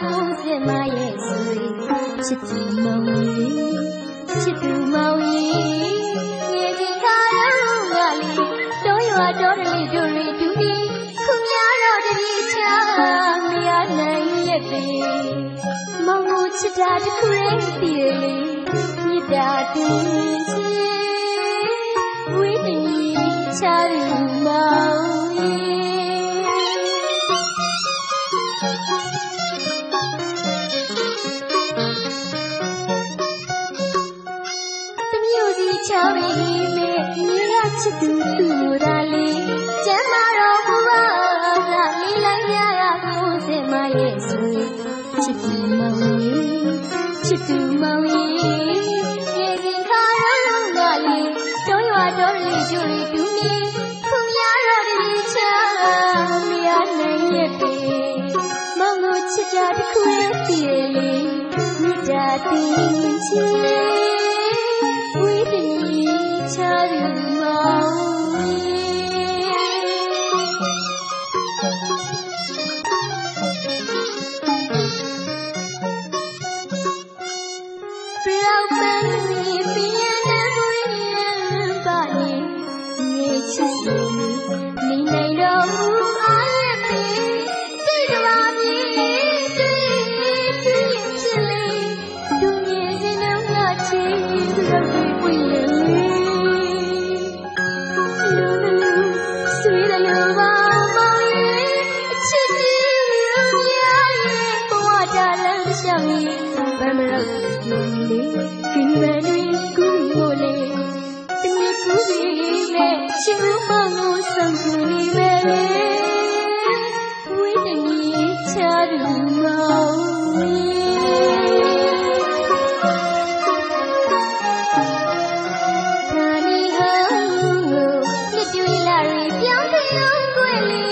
ကိုစင်မရဲ့ဆွေချစ်သူမောင်ကြီးချစ်သူမောင်ကြီးရေကြီးကားတော့ကလေးတော်ရွာတော်တလေးတို့ရီတူဒီခုများတော့တတိချာမရနိုင်ရဲ့ပေမောင်ကိုချစ်တာတခုရဲ့တည်ရလေမြစ်တာတင်ချစ်ဝိတ္တိချာသူမောင်ချောရီမေညီရချစ်သူသူရာလေးကျမ်းမာတော်မူပါကလေးလိုက်ရရကိုစင်မရဲ့ဆွေချစ်သူမောင်ကြီးချစ်သူမောင်ကြီးရေဒီခါတော့ကလေးတော်ရွာတော်လေးကျူရီတူနေခုရတော်ဒီချာမရနိုင်ရဲ့ပေမောင်ကိုချစ်ကြတခုရဲ့တည်ရလေမြတ်တာတင်ချစ်ချာသူမောင်ပြောင်းပန်းနေပြင်းတဲ့ဝိညာဉ်ပါနေနေချစ်စုနေနိုင်တော့မူအားရဲ့ပေတွေ့တော်ပြီတွေ့ချစ်လေဒုညင်စင်တော့ငါချစ်လို့ဝိညာဉ်ရှောင်းရင်ဗမရောက်ပြုံးလေခင်မလေးကူမို့လေတမီးကူပြီးမဲ့ရှင်မောင်ကိုဆောင်ကူနေမဲ့ဝိတ္တိချာသူမောင်ဒါနီဟောနှစ်တွေ့လာရီပြောင်းပြောင်းကွယ်လေ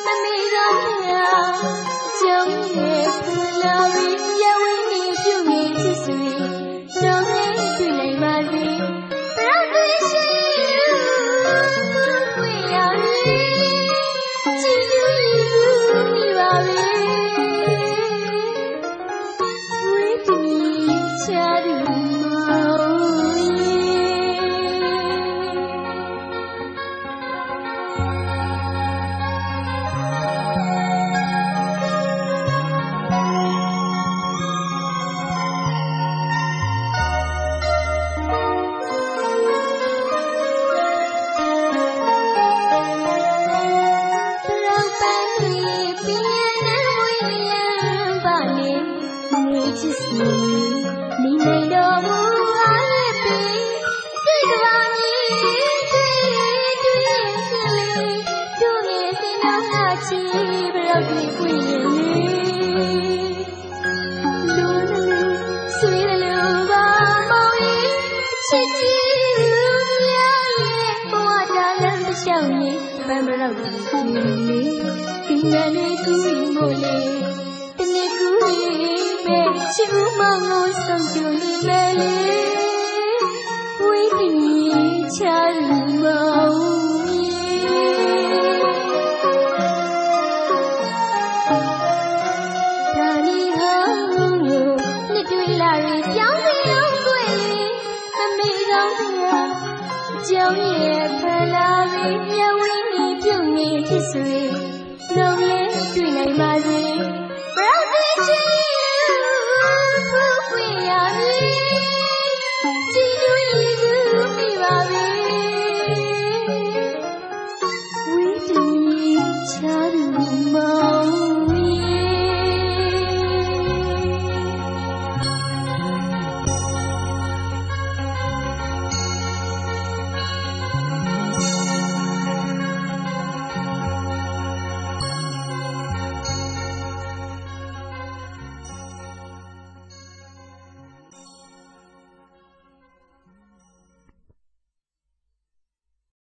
အမေတော်မြာကျုံရဲ့ဖလာရီချစ်စီနေနိုင်တော်မူအားရဲ့ပေစိတ်ကဘာမီတွေ့စလေတို့ရဲ့စင်တော်ငါချီဘရောက်တွေ့ပွင့်ရင်လူလူဆွေးလို့ပါမောင်ရဲ့ချစ်ကြည့်များရဲ့ဘဝတာလမ်းတစ်လျှောက်နေဗမ်းမရောက်တွေ့လေဒီညနေကူမို့လေတနေ့ကူချစ်ဦးမောင်ကိုဆောင်ကြနေမယ်လေဝိတ္တိချာသူမောင်ဒါနီဟောနှစ်တွေ့လာရီပြောင်းပြောင်းကွယ်လေအမေကောင်းတရားကြောင်းရဲ့ဖလာရီမြဝင်းနေပြုံးနေချစ်ဆွေလုံးလဲတွေ့နိုင်ပါစေ